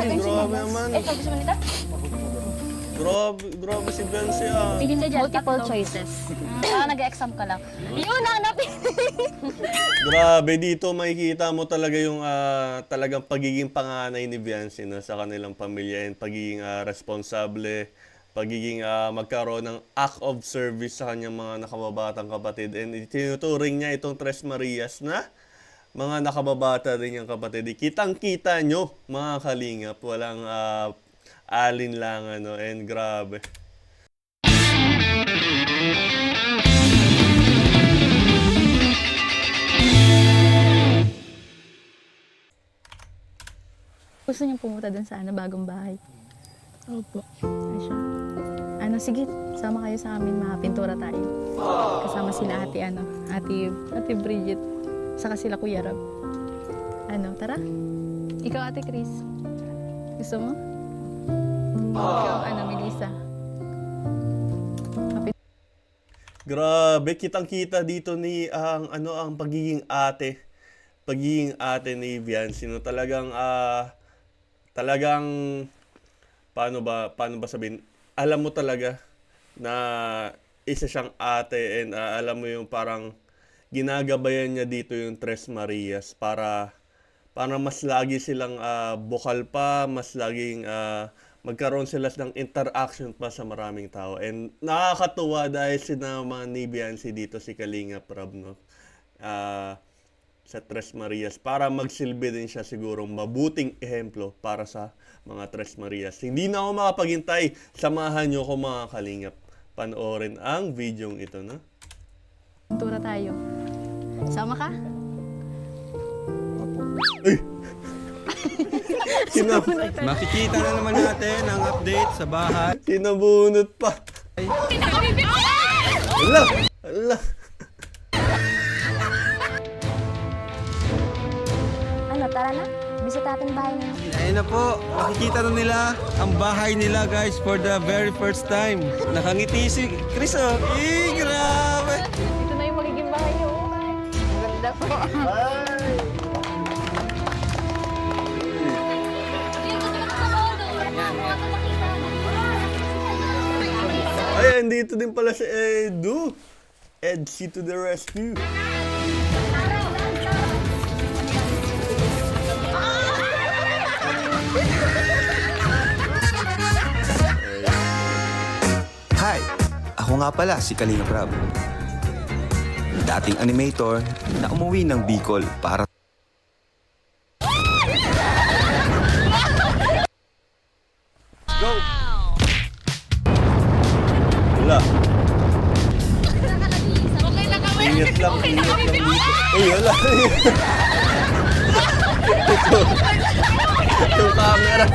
grabe naman. Ito, gusto mo nito? Grabe si Beyonce ah. Pili ka dyan, Multiple tatlo. choices. Nag-exam ka lang. Yun, hanapin. Grabe, dito makikita mo talaga yung talagang pagiging panganay ni Beyonce no, sa kanilang pamilya and pagiging responsable, pagiging magkaroon ng act of service sa kanyang mga nakababatang kapatid. And tinuturing niya itong Tres Marias na mga nakababata din yung kapatid. Kitang-kita nyo, mga kalingap. Walang alinlangan, no? And grabe. Gusto niyo pumunta dun sa bagong bahay? Opo. Asya. Sige, sama kayo sa amin, makapintura tayo. Kasama sila ate Bridget, saka sila Kuya Rob. Tara. Ikaw, Ate Chris. Gusto mo? Ikaw, Melissa. Grabe, kitang-kita dito ni ang pagiging ate ni Beyonce, no? Talagang paano ba sabihin? Alam mo talaga na isa siyang ate and alam mo yung parang ginagabayan niya dito yung Tres Marias para mas lagi silang bukal pa, mas laging magkaroon sila ng interaction pa sa maraming tao. And nakakatuwa dahil sinama ni Beyonce dito si Kalinga Prab, no? Sa Tres Marias para magsilbi din siya siguro mabuting ehemplo para sa mga Tres Marias. Hindi na ako makapaghintay. Samahan niyo ko mga kalingap. Panoorin ang video ito, no? Pintura tayo. Sama ka? Ay! Makikita na naman natin ang update sa bahay. Sinabunot pa. Ala! Tara na. Bisita natin bahay nila. Ayun na po, makikita na nila ang bahay nila guys for the very first time. Nakangiti si Chris oh. Grabe! Ito na yung magiging bahay niyo. Ganda po. Ay, andito din pala si Edu. Edsi to the rescue. Hi! Ako nga pala si Kalinga Prab. Dating animator na umuwi ng Bicol para Go! Wala. Ingat lang dito. Uy, wala. Yung camera.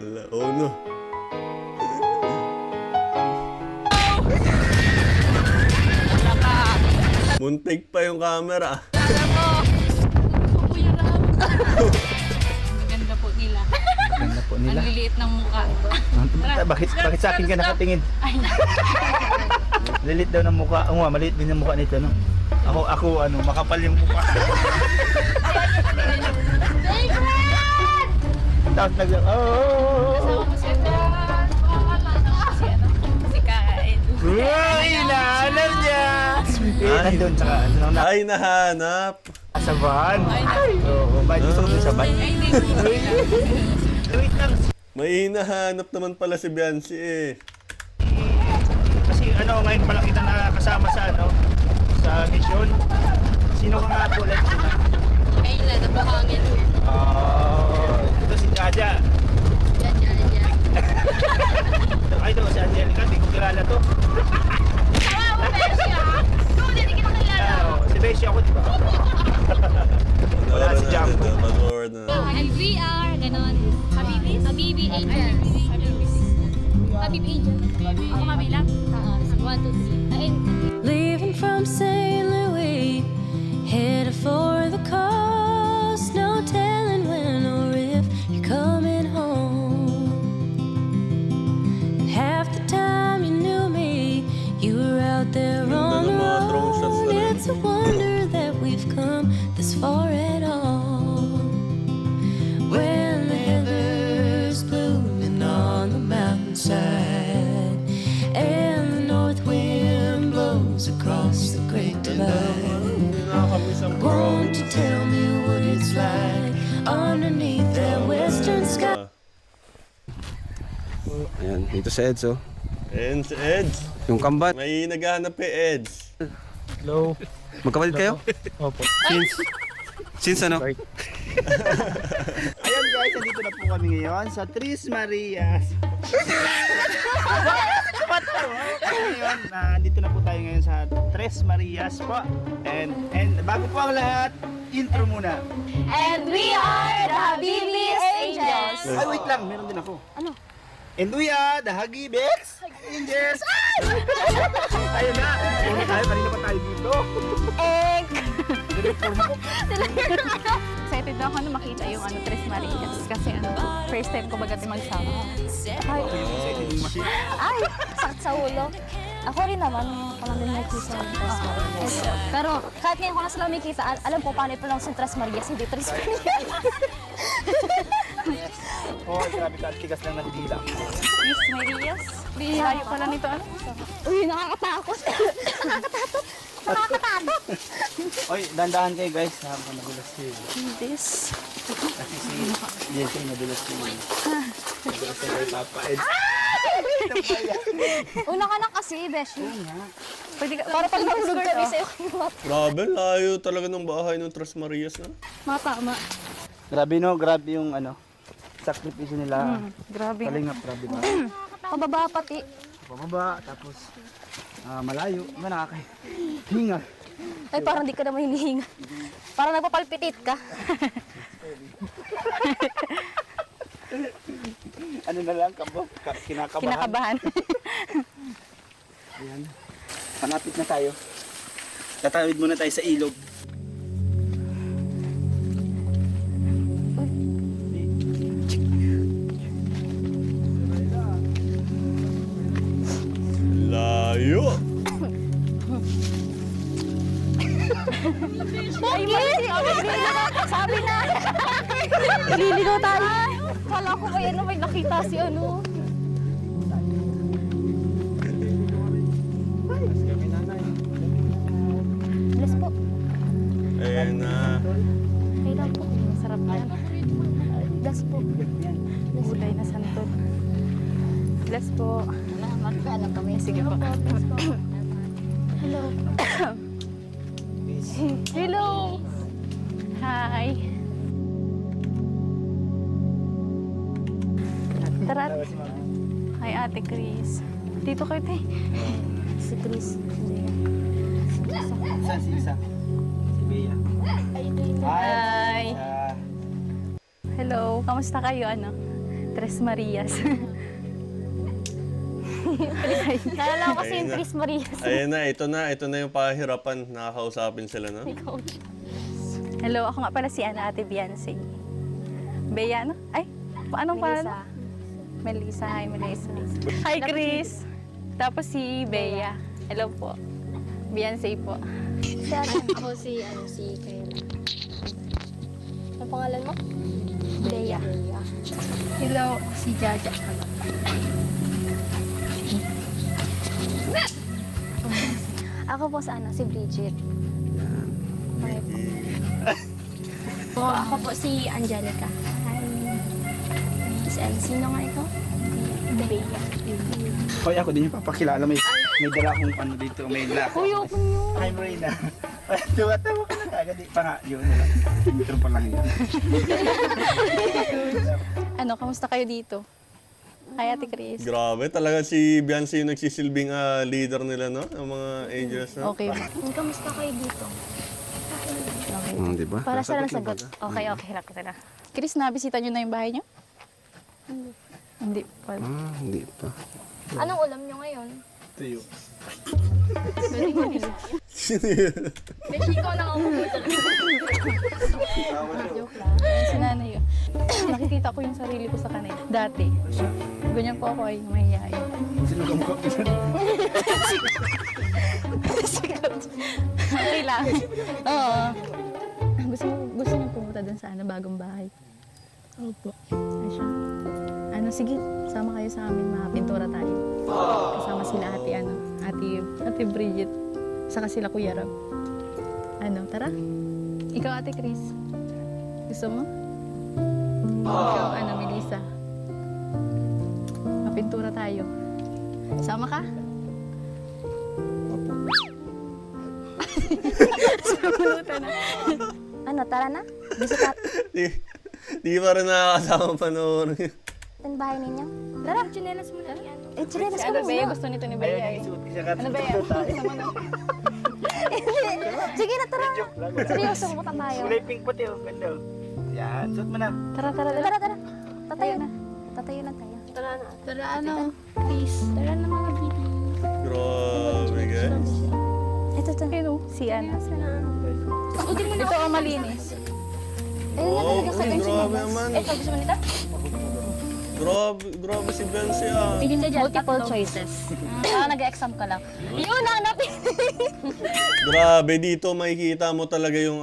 Wala, oh no. Muntik pa yung camera. Ganda po nila. Ganda po nila. Ang liliit ng mukha. Bakit sa akin ka nakatingin? Lilit daw ng mukha. Oo nga, maliit din yung mukha nito, no? Ako, makapal yung mukha. Tapos Kasama mo si Edu. Uy, inaalam niya! Nandun, tsaka, Ay, nahanap. sa van. Oo, bakit gusto ko dun sa van? Wait lang. May hinahanap naman pala si Beyonce eh. Kasi ngayon pala kita nakasama sa mission. Sino ka nga po ulit? Ngayon na, nabuhangin. Ito si Jaja. Ay, ito si Angelica, hindi ko kilala to. Si Beshi ako, di ba? Wala si Jumbo. Mag-forward na. VR, ganon. Habibi Angel. Habibi Angel. Ako kabilang? 1, 2, 3. Leaving from St. Louis, headed for the coast. No telling when or if you're coming home. And half the time you knew me, you were out there on the road. feels like underneath that western sky. Ayan, dito sa Eds, oh. And si Eds. Yung kamban. May naghahanap kay Eds. Hello. Magkapatid kayo? Opo. Since ano? Ayan guys, nandito na po kami ngayon sa Tres Marias. Ngayon, nandito na po tayo ngayon sa Tres Marias po. And bago po ang lahat, intro muna. And we are the Habibi's Angels. Ay, wait lang, meron din ako. Ano? And we are the Hagibix Angels. Ayun na. Ayun tayo, kanina pa tayo dito. Excited ako na makita yung Tres Marias. Kasi first time ko bagati magsama. Ay, sakit sa ulo. Ako rin naman, parang din nakikita ng Tres Marias. Pero kahit ngayon ko na sila makikita, alam ko paano i-pronounce yung Tres Marias, hindi Tres Marias. Oh, grabe ka, tigas lang ng dila. Miss Marias. Layo pala nito. Uy, nakakatakot. Nakakatakot. Nakakatakot. Oy, dandahan kayo guys, habang nagulas kayo. This. Kasi si Jensen nagulas kayo. Nagulas kayo kay Papa Ed. Una ka na kasi, Beshi. Pwede ka, Para pag nahulog kami sa'yo, Grabe, layo talaga ng bahay ng Tres Marias, no? matama. Grabe no, grabe yung ano, sakripisyo nila. Grabe. Kalingap, grabe ba? pababa pati. Pababa, tapos malayo, nakakahinga. Ay, parang di ka naman hinihinga. Parang nagpapalpitit ka. Ano na lang, kinakabahan. Kinakabahan. Ayan. Panapit na tayo. Tatawid muna tayo sa ilog. Layo! Bakit? Sabi na. Liligaw tayo. Kala ko ba yan na may nakita si ano. Bless po. Ayan na. Kailan po. Masarap yan. Bless po. Gulay na santol. Bless po. Alam kami. Sige po. Hello. Hello! Hi! Tara. Hi, Ate Chris. Dito kayo, te. Si Chris. Isa, si Isa. Si Bea. Hi! Ah, Hello, kamusta kayo, Tres Marias. Naalala ko kasi yung Ayun na. Chris Marias. Ayan na, ito na yung pahirapan. Nakakausapin sila, no? Hello, ako nga pala si Ate Beyonce. Bea, no? Ay, anong pangalan? Melissa. Hi, Melissa. Hi, Chris. Tapos si Bea. Hello po. Beyonce po. Si ako si Kayla. Ang pangalan mo? Bea. Hello, si Jaja. Ako po sa si Bridget. Ako po si Angelica. Hi. Miss El, sino nga ito? Bea. Hoy, ako din yung papakilala. May dala akong ano dito. May lako. Kuya ko yun. Hi, Marina. Tuwa-tawa ka na kagad. Pa nga, yun na lang. Intro pa lang yun. Kamusta kayo dito? Hi, Ate Chris. Grabe, talaga si Beyonce yung nagsisilbing leader nila, no? Ang mga Angels, no? Okay. Kamusta kayo dito? Okay. Di ba? Para sa lang sagot. Okay, hirap ko na. Chris, nabisita nyo na yung bahay nyo? Hindi pa. Hindi pa. Anong ulam nyo ngayon? Tuyo. Beshi ko na ako. Joke lang. Si nanay yun. Nakikita ko yung sarili ko sa kanila. Dati. Ganyan po ako ay mahihayin. Sino ka mukha? Okay lang. Oo. Gusto mo pumunta dun sa bagong bahay? Opo. Ay siya. Sige, sama kayo sa amin, pintura tayo. Kasama sila ate Bridget, saka sila Kuya Rob. Tara. Ikaw, Ate Chris. Gusto mo? Ikaw, Melissa. Mapintura tayo. Sama ka? Sumunutan na. Ano, tara na? Bisita Di pa rin nakakasama panoorin. natin bahay ninyo. Tara. Chinelas mo na yan. Chinelas Si ko Bea, muna. gusto nito ni Bea. eh. Ano Bea? Sama na. Sige na, tara. Seryoso, pumunta tayo. Kulay pink puti oh. Ganda oh. Yan. Suot mo na. Tara. Tara. Tatayo na. Tatayo na tayo. Tara, please. Tara na mga baby. Grabe, guys. Ito. Pero, si Ana. Ito ang malinis. Ayun na talaga sa Grabe naman. Ito, gusto mo nito? Grabe si Bensi ah. Hindi dyan, multiple choices. Nag-exam ka lang. Yun, hanapin. Grabe, dito makikita mo talaga yung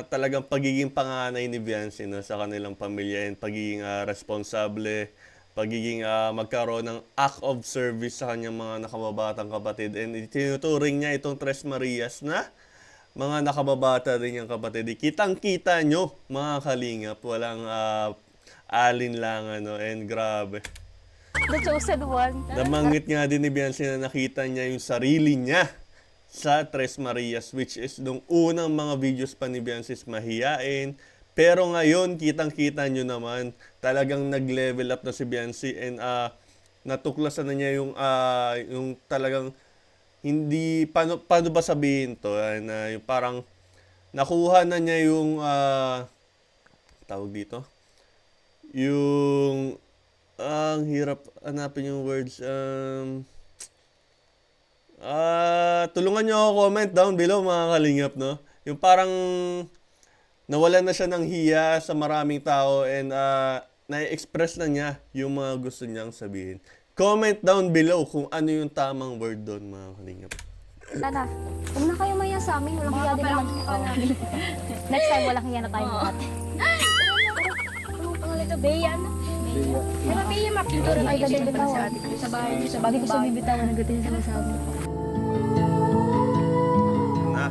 talagang pagiging panganay ni Biancy no, sa kanilang pamilya and pagiging responsable, pagiging magkaroon ng act of service sa kanyang mga nakababatang kapatid. And tinuturing niya itong Tres Marias na mga nakababata din yung kapatid. Kitang-kita nyo, mga kalingap, walang alinlangan, no? And grabe. The chosen one. Nabanggit nga din ni Biancy na nakita niya yung sarili niya sa Tres Marias, which is nung unang mga videos pa ni Biancy is mahiyain. Pero ngayon, kitang-kita nyo naman, talagang nag-level up na si Biancy and natuklasan na niya yung talagang hindi, paano ba sabihin to, na yung parang nakuha na niya yung, tawag dito, yung, ang hirap hanapin yung words, tulungan niyo ako, comment down below mga kalingap, no? Yung parang nawalan na siya ng hiya sa maraming tao and na-express na niya yung mga gusto niyang sabihin. Comment down below kung ano yung tamang word doon, mga kalingap. Tara. Huwag na kayo maya sa amin. Walang hiya din naman. Next time, walang hiya na tayo lahat. Anong pangalan ito? Bea na? Pero Bea, mapintura Ay, tayo ganda bitawan. sa bahay. Sa bagay gusto may bitawan. Nagatin sa masabi. Na.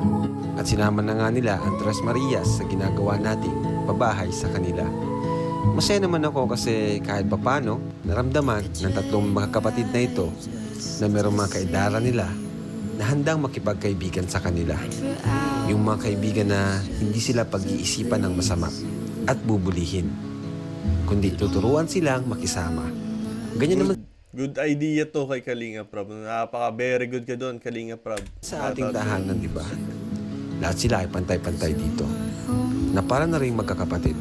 At sinama na nga nila ang Tres Marias sa ginagawa nating pabahay sa kanila. Masaya naman ako kasi kahit papano, naramdaman ng tatlong mga kapatid na ito na mayroong mga kaedaran nila na handang makipagkaibigan sa kanila. Yung mga kaibigan na hindi sila pag-iisipan ng masama at bubulihin, kundi tuturuan silang makisama. Ganyan naman Good idea to kay Kalinga Prab. Very good ka doon, Kalinga Prab. sa ating tahanan, di ba? Lahat sila ay pantay-pantay dito, na para na rin magkakapatid.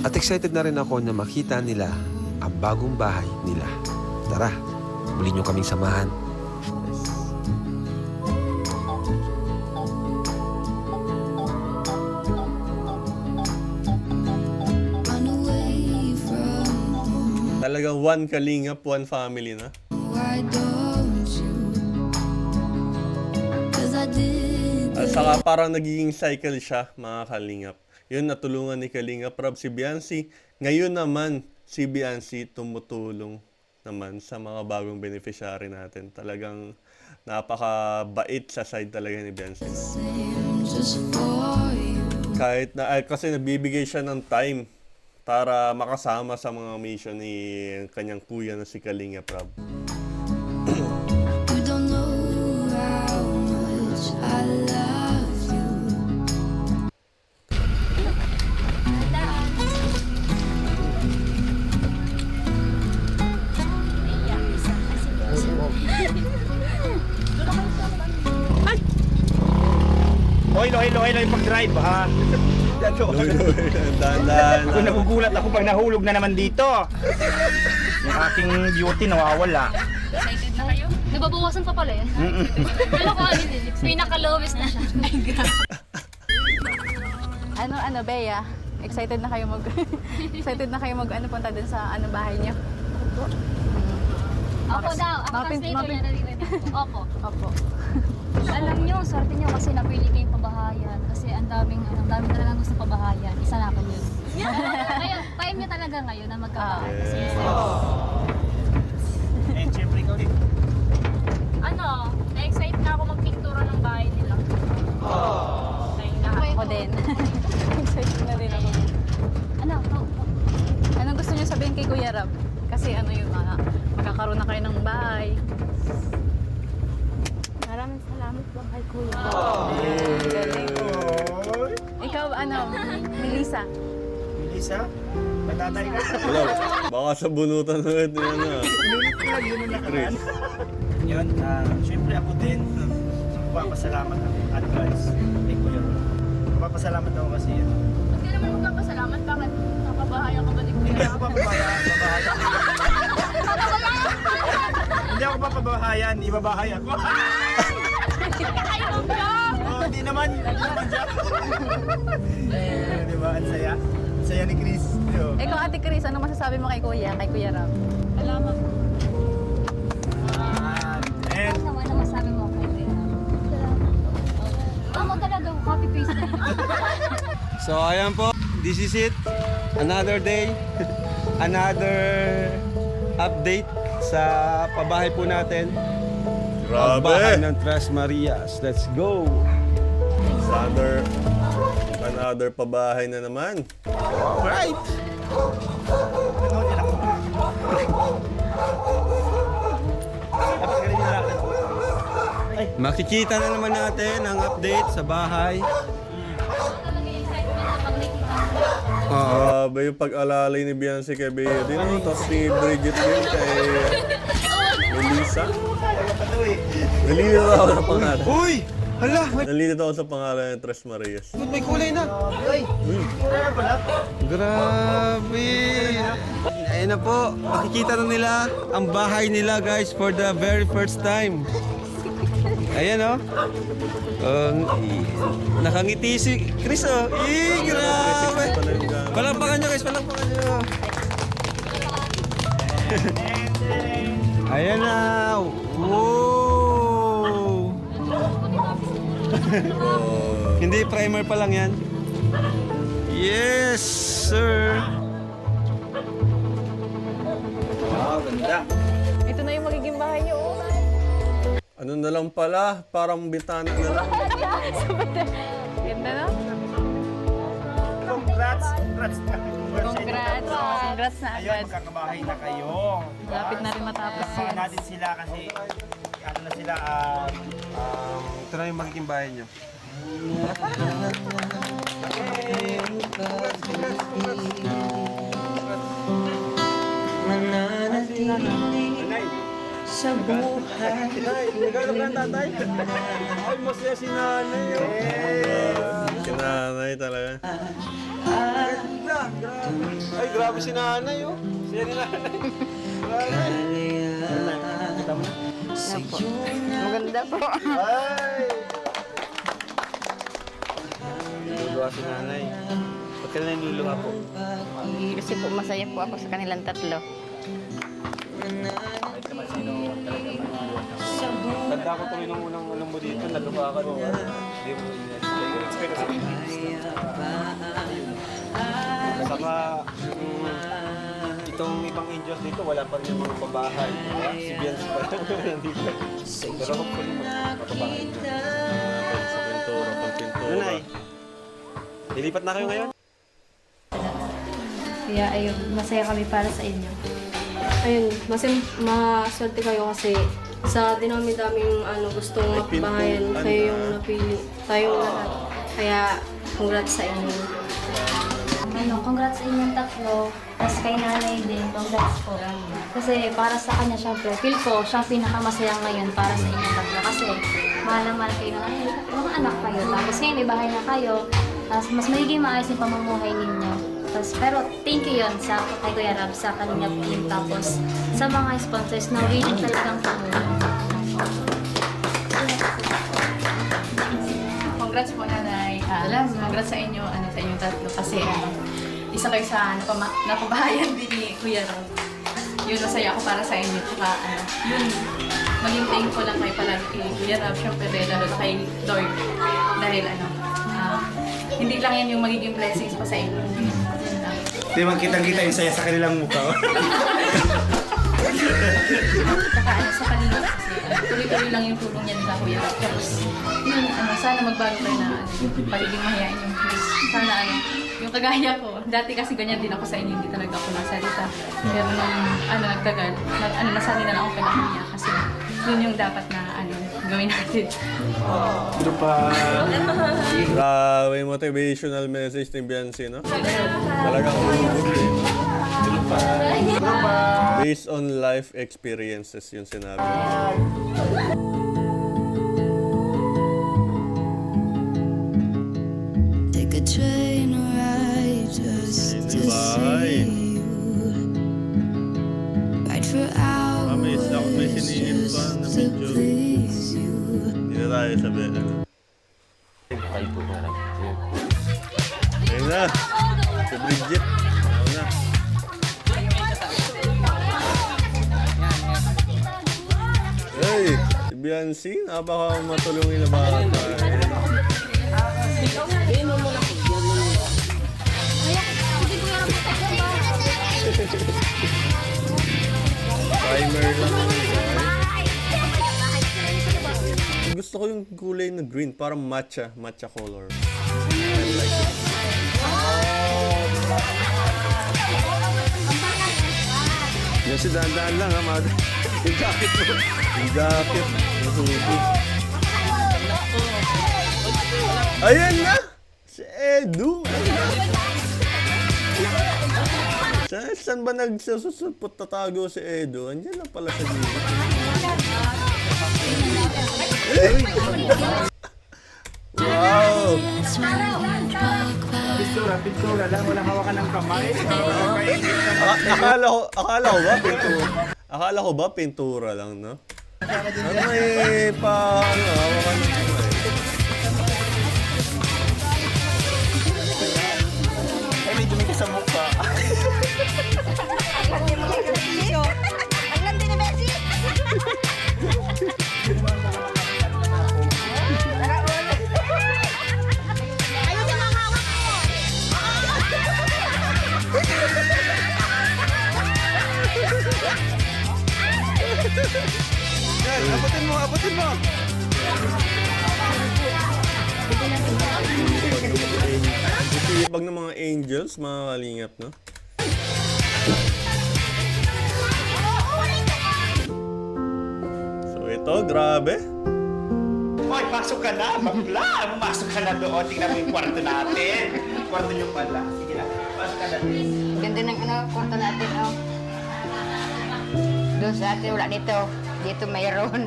At excited na rin ako na makita nila ang bagong bahay nila. Tara, muli nyo kaming samahan. Run away from Talagang one Kalingap, one family na. why don't you? 'Cause I did At saka parang nagiging cycle siya, mga Kalingap. Yun, natulungan ni Kalinga Prab si Biancy. Ngayon naman, si Biancy tumutulong naman sa mga bagong beneficiary natin. Talagang napakabait sa side talaga ni Biancy. just for you. Kahit na, kasi nagbibigay siya ng time para makasama sa mga mission ni kanyang kuya na si Kalinga Prab. You don't know how much I love you. Hoy, yung pag-drive ha. Dahan-dahan Ako na. nagugulat ako pag nahulog na naman dito. Yung aking duty nawawala. Excited na kayo? Nababawasan pa pala yan. Pero kung ano din, pinaka-lowest na siya. Ano, Bea? Excited na kayo excited na kayo punta dun sa bahay niyo? Opo daw. Ako Mapin- translator mapin- niya, naririnig ko. Opo. Opo. Alam niyo, swerte niyo kasi napili kayong pabahayan. Kasi ang daming talagang gusto pabahayan. Isa na ako yun. Ngayon, time niyo talaga ngayon na magkabahay. Kasi And syempre ikaw din. na-excite na ako magpintura ng bahay nila. Ako din. excited na din ako. Ano? Anong gusto niyo sabihin kay Kuya Rab? Kasi ano yung magkakaroon na kayo ng bahay. Maraming salamat po kay Kuya. Galing. Ikaw, ano, Melissa? Melissa, matatay ka. Wala, baka sa bunutan ulit ni ano. Inulit ko lang yun ang nakaraan. Yun, syempre ako din, magpapasalamat ako advice kay Kuya Rob. Magpapasalamat ako kasi Ba't ka naman magpapasalamat? Bakit? Napabahayan ka ba ni Kuya hindi ako papabahayan. Hindi ako papabahayan, ibabahay ako. Oh, hindi naman siya. Di ba? Ang saya. Ang saya ni Chris. Yo. Ikaw, Ate Chris, ano masasabi mo kay Kuya Rab? Salamat. And Ano masabi mo kay Kuya? Salamat. Ako talaga, copy paste na yun. So ayan po, this is it. Another day, another update sa pabahay po natin. Ang bahay Grabe! ng Tres Marias. Let's go! Another pabahay na naman. Alright! Makikita na naman natin ang update sa bahay. Grabe yung pag-alalay ni Beyonce kay Bea din, no? Tapos ni Bridget din kay Melissa. Nalilito ako sa pangalan. Uy! Hala! Nalilito ako sa pangalan ng Tres Marias. May kulay na! Grabe! Ayan na po, makikita na nila ang bahay nila guys for the very first time. Ayan o. Nakangiti si Chris o. Grabe! Palakpakan nyo guys, palakpakan nyo. Ayan na! Wow! Hindi, primer pa lang yan. Yes, sir! Ito na yung magiging bahay niyo. Oh. Ano na lang pala, parang bitana na lang. Ganda no? Congrats! Congrats na Ayun, agad. magkakabahay na kayo. Lapit na rin matapos Kasama yan. natin sila kasi ano na sila, Ito na yung magiging bahay nyo. Sa buhay. Nagano ka tatay? Ay, masaya si nanay. Si nanay talaga. Ay, grabe si nanay oh. Siya ni nanay. Maganda po. Ay! Niluluha si nanay. Ba't ka na niluluha po? Kasi po masaya po ako sa kanilang tatlo. Tanda ko tuloy nung unang alam mo dito, naluha ka nung hindi mo in-expect. Saka itong ibang angels dito, wala pa rin yung mga pabahay. Si Beyonce pa lang nandito. Pero hopefully magpapabahay. Sa pintura, pang pintura. Nanay, lilipat na kayo ngayon? Kaya ayun, masaya kami para sa inyo. Ayun, maswerte kayo kasi sa dinami-daming gustong magbahayan, kayo yung napili, tayong lahat. Kaya congrats sa inyo. Congrats sa inyong tatlo. Tapos kay nanay din, congrats po. Kasi para sa kanya, syempre, feel ko siyang pinakamasaya ngayon para sa inyong tatlo. Kasi mahal na mahal kayo na ngayon. Mga anak kayo. Tapos ngayon, may bahay na kayo. Tapos mas magiging maayos yung pamumuhay ninyo. Tapos, pero thank you yun sa kay Kuya Rab, sa kanya team. Tapos sa mga sponsors na really talagang tumulong. Congrats po nanay. Congrats sa inyo, sa inyong tatlo. Kasi isa kayo sa napabahayan din ni Kuya Rob. Yun, masaya ako para sa inyo. Tsaka yun, maging thankful lang kayo palagi kay Kuya Rob. Siyempre, lalo na kay Lord. Dahil hindi lang yan yung magiging blessings pa sa inyo. Di ba kitang-kita yung saya sa kanilang mukha? Tsaka sa kanila kasi tuloy-tuloy lang yung tulong niya nila Kuya Rap. Tapos, yun, sana magbago tayo na pagiging mahihain yung please. Sana yung kagaya ko, dati kasi ganyan din ako sa inyo, hindi talaga ako nasalita. Pero nung nagtagal, nasanay na lang ako kay Kuya kasi yun yung dapat na gawin natin. Grabe, motivational message ni Biancy, no? Talagang ulubog eh. Based on life experiences yung sinabi. Take a train ride just to see you. Ride for hours May siningit pa na to medyo please you. hindi na tayo sabi. Ayun na. Si Bridget. Ayun na. Hey! Si Biancy, napaka matulungin na bata. Primer lang ang gusto ko yung kulay na green, parang matcha color. I like it. Yan si dahan-dahan lang ha, mga... Yung jacket mo. Yung jacket, yung hoodie. Ayan na! Si Edu! Saan ba nagsasusupot tatago si Edu? Andiyan lang pala sa gilid. Wow! Pintura lang, walang hawakan ng kamay. Akala ko ba pintura lang, no? Ano may hawakan ng kamay? Ay, may dumiki sa mukha. Yan, abutin mo! Sipag ng mga angels, mga kalingap, no? So ito, grabe. Hoy, pasok ka na, bakla! Pumasok ka na doon. Tingnan mo yung kwarto natin. Kwarto nyo pala. Sige na, pasok ka na. Ganda ng kwarto natin, oh. Doon sa atin, wala dito. Dito mayroon.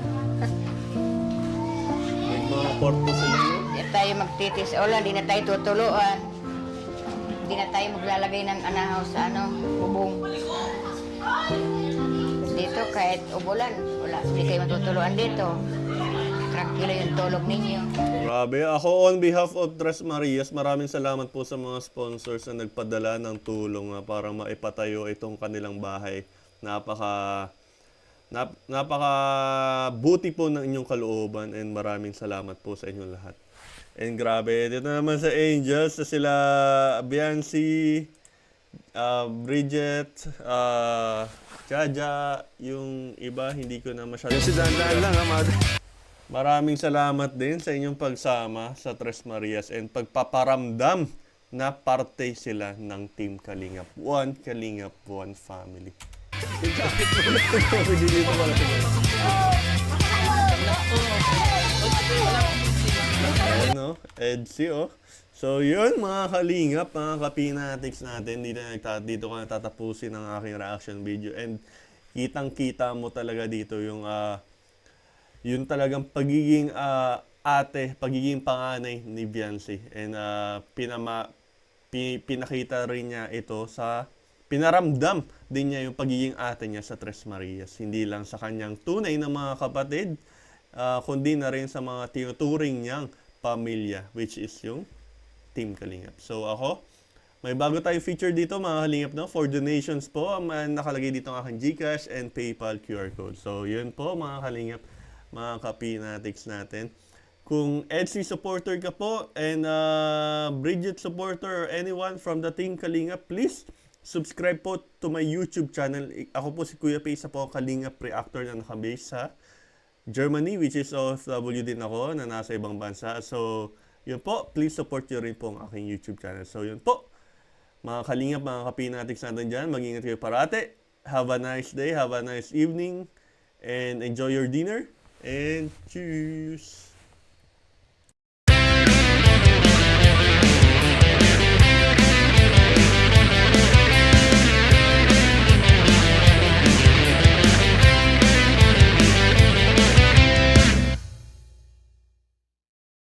May mga kwarto sila, no? Di tayo magtitis. Wala, di na tayo tutuluan. Di na tayo maglalagay ng anahaw sa bubong. Dito, kahit ubulan, wala. Hindi kayo matutuluan dito. Tranquilo yung tulog ninyo. Grabe. Ako on behalf of Tres Marias, maraming salamat po sa mga sponsors na nagpadala ng tulong para maipatayo itong kanilang bahay. Napaka buti po ng inyong kalooban and maraming salamat po sa inyong lahat. And grabe, dito naman sa Angels, sa sila Biancy, Bridget, Jaja, yung iba hindi ko na masyado. Yan si dahan-dahan lang ha, mga... Maraming salamat din sa inyong pagsama sa Tres Marias and pagpaparamdam na parte sila ng Team Kalingap. One Kalingap, one family. Pwede dito pala sila. Ayan o, Edsy o. So yun mga Kalingap, mga kapinatics natin, dito ko natatapusin ang aking reaction video. And kitang-kita mo talaga dito yung talagang pagiging ate, pagiging panganay ni Biancy. And pinakita rin niya ito pinaramdam din niya yung pagiging ate niya sa Tres Marias. Hindi lang sa kanyang tunay na mga kapatid, kundi na rin sa mga tinuturing niyang pamilya, which is yung Team Kalingap. So ako, may bago tayo feature dito mga Kalingap, no? For donations po, nakalagay dito ang aking GCash and PayPal QR code. So yun po mga Kalingap, mga kapinatics natin. Kung Edsy supporter ka po and Bridget supporter or anyone from the Team Kalingap, please subscribe po to my YouTube channel. Ako po si Kuya P, isa po Kalingap reactor na nakabase sa Germany, which is OFW din ako na nasa ibang bansa. So, yun po, please support nyo rin po ang aking YouTube channel. So, yun po, mga kalingap, mga kapinatics natin dyan, mag-ingat kayo parate. Have a nice day, have a nice evening, and enjoy your dinner. And cheers!